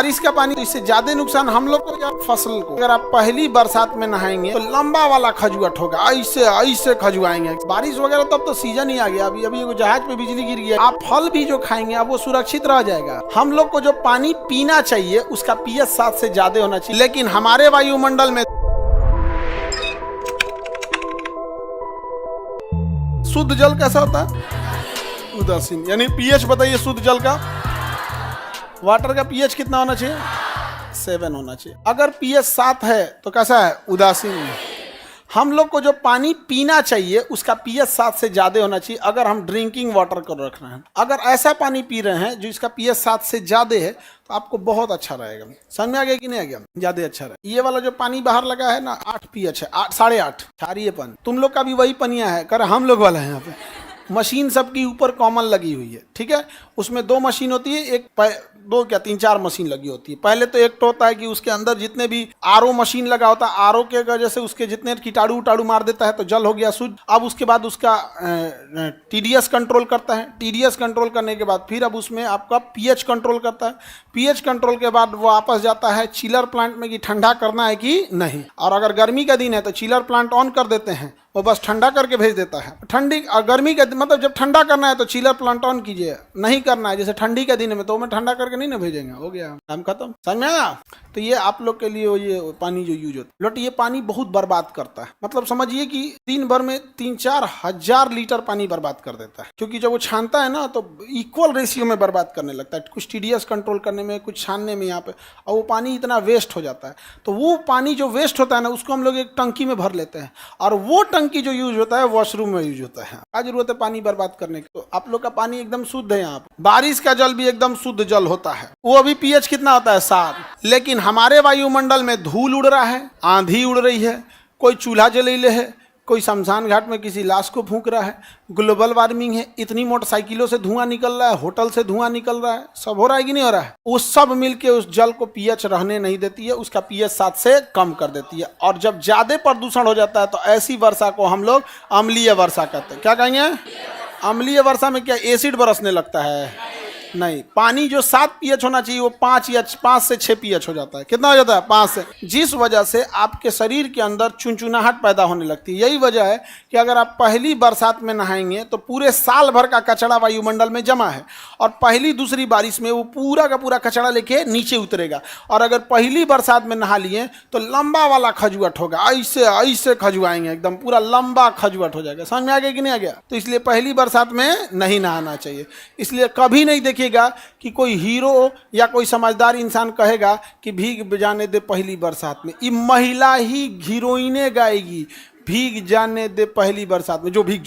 बारिश का पानी तो इससे ज्यादा नुकसान हम लोग को या फसल को। अगर आप पहली बरसात में नहाएंगे तो लंबा वाला खजुआट होगा, ऐसे ऐसे खजुआएंगे। बारिश वगैरह तब तो सीजन ही आ गया, अभी अभी जहाज पे बिजली गिर गया, आप फल भी जो खाएंगे अब वो सुरक्षित रह जाएगा। हम लोग को जो पानी पीना चाहिए उसका pH 7 से ज्यादा होना चाहिए, लेकिन हमारे वायुमंडल में शुद्ध जल कैसा होता है? उदासीन। यानी pH बताइए शुद्ध जल का, वाटर का pH कितना होना चाहिए? 7 होना चाहिए। अगर pH 7 है तो कैसा है? उदासीन। हम लोग को जो पानी पीना चाहिए उसका pH 7 से ज्यादा होना चाहिए अगर हम ड्रिंकिंग वाटर को रख रहे हैं। अगर ऐसा पानी पी रहे हैं जो इसका pH 7 से ज्यादा है तो आपको बहुत अच्छा रहेगा। समझ में आ गया कि नहीं आ गया? ज्यादा अच्छा रहे। ये वाला जो पानी बाहर लगा है ना 8 pH है, 8 8.5 क्षारीय पानी। तुम लोग का भी वही पनिया है, कर हम लोग वाला है। यहाँ पे मशीन सबकी ऊपर कॉमन लगी हुई है, ठीक है। उसमें 2 मशीन होती है, एक 2 क्या 3-4 मशीन लगी होती है। पहले तो एक तो होता है कि उसके अंदर जितने भी आरओ मशीन लगा होता है, आरओ के वजह से उसके जितने कीटाणु उटाणु मार देता है तो जल हो गया शुद्ध। अब उसके बाद उसका टीडीएस कंट्रोल करता है, टीडीएस कंट्रोल करने के बाद फिर अब उसमें आपका पीएच कंट्रोल करता है। पीएच कंट्रोल के बाद वो वापस जाता है चिलर प्लांट में कि ठंडा करना है कि नहीं। और अगर गर्मी का दिन है तो चिलर प्लांट ऑन कर देते हैं, वो बस ठंडा करके भेज देता है। ठंडी गर्मी का मतलब जब ठंडा करना है तो चिलर प्लांट ऑन कीजिए, नहीं करना है जैसे ठंडी के दिन में तो मैं ठंडा करके नहीं ना भेजेंगे, हो गया काम खत्म। समझ में आया? तो ये आप लोग के लिए ये पानी जो यूज होता है लोट, ये पानी बहुत बर्बाद करता है। मतलब समझिए कि दिन भर में 3-4 हजार लीटर पानी बर्बाद कर देता है, क्योंकि जब वो छानता है ना तो इक्वल रेशियो में बर्बाद करने लगता है, कुछ टीडीएस कंट्रोल करने में, कुछ छानने में यहाँ पे, और वो पानी इतना वेस्ट हो जाता है। तो वो पानी जो वेस्ट होता है ना उसको हम लोग एक टंकी में भर लेते हैं, और वो टंकी जो यूज होता है वॉशरूम में यूज होता है। क्या जरूरत है पानी बर्बाद करने की? तो आप लोग का पानी एकदम शुद्ध है। यहाँ पे बारिश का जल भी एकदम शुद्ध जल होता है, वो अभी पीएच कितना होता है? 7। लेकिन हमारे वायुमंडल में धूल उड़ रहा है, आंधी उड़ रही है, कोई चूल्हा जलीले है, कोई शमशान घाट में किसी लाश को फूंक रहा है, ग्लोबल वार्मिंग है, इतनी मोटरसाइकिलों से धुआं निकल रहा है, होटल से धुआं निकल रहा है, सब हो रहा है कि नहीं हो रहा है? वो सब मिलके उस जल को पीएच रहने नहीं देती है, उसका पीएच 7 से कम कर देती है। और जब ज्यादा प्रदूषण हो जाता है तो ऐसी वर्षा को हम लोग अम्लीय वर्षा कहते हैं। क्या कहेंगे? अम्लीय वर्षा में क्या एसिड बरसने लगता है? नहीं। पानी जो 7 पीएच होना चाहिए वो 5 से 6 पीएच हो जाता है। कितना हो जाता है? 5 से। जिस वजह से आपके शरीर के अंदर चुनचुनाहट पैदा होने लगती है। यही वजह है कि अगर आप पहली बरसात में नहाएंगे तो पूरे साल भर का कचरा वायुमंडल में जमा है, और पहली दूसरी बारिश में वो पूरा का पूरा कचरा लेके नीचे उतरेगा। और अगर पहली बरसात में नहा लिए तो लंबा वाला खजुआट होगा, ऐसे ऐसे खजुआएंगे, एकदम पूरा लंबा खजुआट हो जाएगा। समझ में आ गया कि नहीं आ गया? तो इसलिए पहली बरसात में नहीं नहाना चाहिए। इसलिए कभी नहीं कि कोई हीरो या कोई समझदार इंसान कहेगा कि भीग जाने दे पहली बरसात में। ये महिला ही हीरोइने गाएगी, भीग जाने दे पहली बरसात में। जो भीग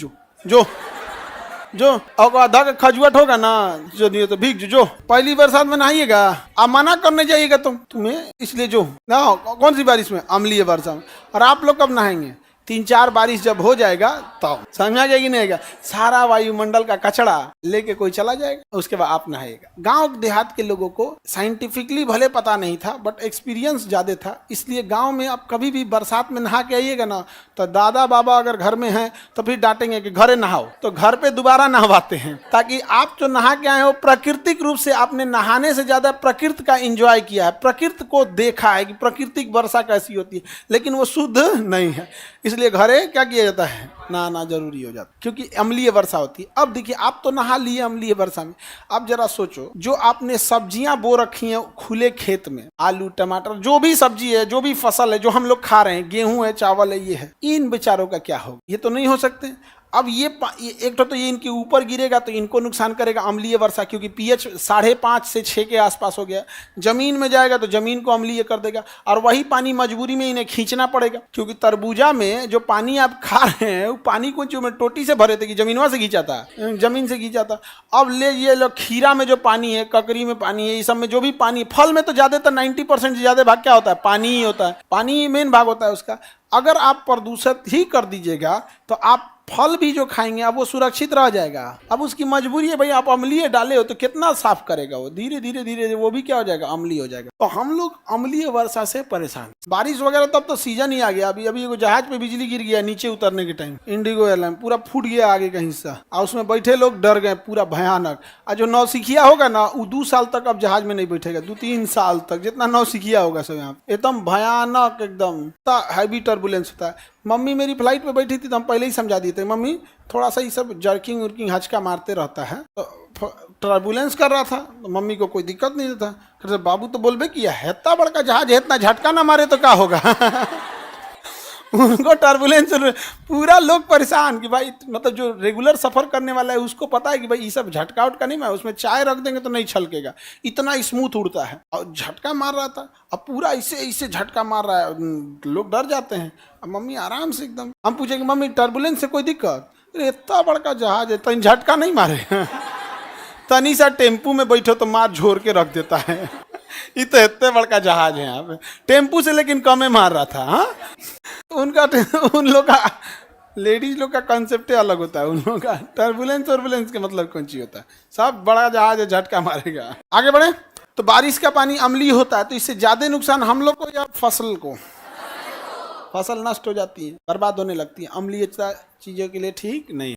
जो और खजुआट होगा ना, जो नहीं तो भीग जो पहली बरसात में नहाइएगा। आप मना करने जाइएगा तुम्हें, इसलिए जो ना कौन सी बारिश में? अम्लीय वर्षा में। और आप लोग कब नहाएंगे? 3-4 बारिश जब हो जाएगा तब। समझ आ जाएगी नहीं आएगा? सारा वायुमंडल का कचरा लेके कोई चला जाएगा, उसके बाद आप नहाएगा। गांव देहात के लोगों को साइंटिफिकली भले पता नहीं था, बट एक्सपीरियंस ज्यादा था, इसलिए गांव में आप कभी भी बरसात में नहा के आइएगा ना तो दादा बाबा अगर घर में हैं तो फिर डांटेंगे कि घरे नहाओ, तो घर पे दोबारा नहवाते हैं, ताकि आप जो नहा के आए हो प्राकृतिक रूप से आपने नहाने से ज्यादा प्रकृति का एंजॉय किया है, प्रकृति को देखा है कि प्राकृतिक वर्षा कैसी होती है, लेकिन वो शुद्ध नहीं है। इसलिए घरे क्या किया जाता है? नहाना जरूरी हो जाता है, क्योंकि अम्लीय वर्षा होती है। अब देखिए, आप तो नहा लिए अम्लीय वर्षा में, अब जरा सोचो जो आपने सब्जियां बो रखी हैं खुले खेत में, आलू टमाटर जो भी सब्जी है, जो भी फसल है, जो हम लोग खा रहे हैं, गेहूं है, चावल है, ये है, इन बेचारों का क्या होगा? ये तो नहीं हो सकते। अब ये एक तो ये इनके ऊपर गिरेगा तो इनको नुकसान करेगा अम्लीय वर्षा, क्योंकि पीएच 5.5 से 6 के आसपास हो गया। जमीन में जाएगा तो जमीन को अम्लीय कर देगा, और वही पानी मजबूरी में इन्हें खींचना पड़ेगा, क्योंकि तरबूजा में जो पानी आप खा रहे हैं वो पानी को जो में टोटी से भरे थे कि जमीनवा से खींचा था, जमीन से खींचा था। अब ले ये लोग खीरा में जो पानी है, ककड़ी में पानी है, इस सब में जो भी पानी, फल में तो ज्यादातर 90% से ज्यादा भाग क्या होता है? पानी ही होता है। पानी मेन भाग होता है उसका। अगर आप प्रदूषित ही कर दीजिएगा तो आप फल भी जो खाएंगे अब वो सुरक्षित रह जाएगा। अब उसकी मजबूरी है भाई, आप अम्लीय डाले हो तो कितना साफ करेगा वो, धीरे धीरे धीरे वो भी क्या हो जाएगा, अम्लीय हो जाएगा। तो हम लोग अम्लीय वर्षा से परेशान। बारिश वगैरह तब तो सीजन ही आ गया। अभी अभी वो जहाज पे बिजली गिर गया नीचे उतरने के टाइम, इंडिगो एयरलाइन पूरा फूट गया आगे का हिस्सा, और उसमें बैठे लोग डर गए पूरा भयानक। और जो नौसिखिया होगा ना वो 2 साल तक अब जहाज में नहीं बैठेगा, 2-3 साल तक, जितना नौसिखिया होगा सब यहाँ एकदम भयानक, एकदम हैवी टर्बुलेंस होता है। मम्मी मेरी फ्लाइट पे बैठी थी तो हम पहले ही समझा दिए थे, मम्मी थोड़ा सा ये सब जर्किंग उर्किंग हचका मारते रहता है, तो टर्बुलेंस कर रहा था तो मम्मी को कोई दिक्कत नहीं था। फिर बाबू तो बोलबे किया है, इतना बड़का जहाज है, इतना झटका ना मारे तो क्या होगा। उनको टर्बुलेंस, पूरा लोग परेशान कि भाई, मतलब जो रेगुलर सफर करने वाला है उसको पता है कि भाई ये सब झटका उटका नहीं, मैं उसमें चाय रख देंगे तो नहीं छलकेगा, इतना स्मूथ उड़ता है। और झटका मार रहा था, अब पूरा ऐसे झटका मार रहा है, लोग डर जाते हैं। अब मम्मी आराम से एकदम, हम पूछे कि मम्मी टर्बुलेंस से कोई दिक्कत, अरे इतना बड़का जहाज है तो झटका नहीं मारे। तनी सा टेम्पू में बैठो तो मार झोर के रख देता है। ये तो इतने बड़का जहाज है यहाँ पे, टेम्पू से लेकिन कम मार रहा था। हाँ, उनका उन लोग का, लेडीज लोग का कॉन्सेप्ट अलग होता है। उन लोग का टर्बुलेंस के मतलब कौन सी होता है, सब बड़ा जहाज है झटका मारेगा। आगे बढ़े। तो बारिश का पानी अम्लीय होता है, तो इससे ज्यादा नुकसान हम लोग को या फसल को? फसल नष्ट हो जाती है, बर्बाद होने लगती है। अम्लीयता चीजों के लिए ठीक नहीं।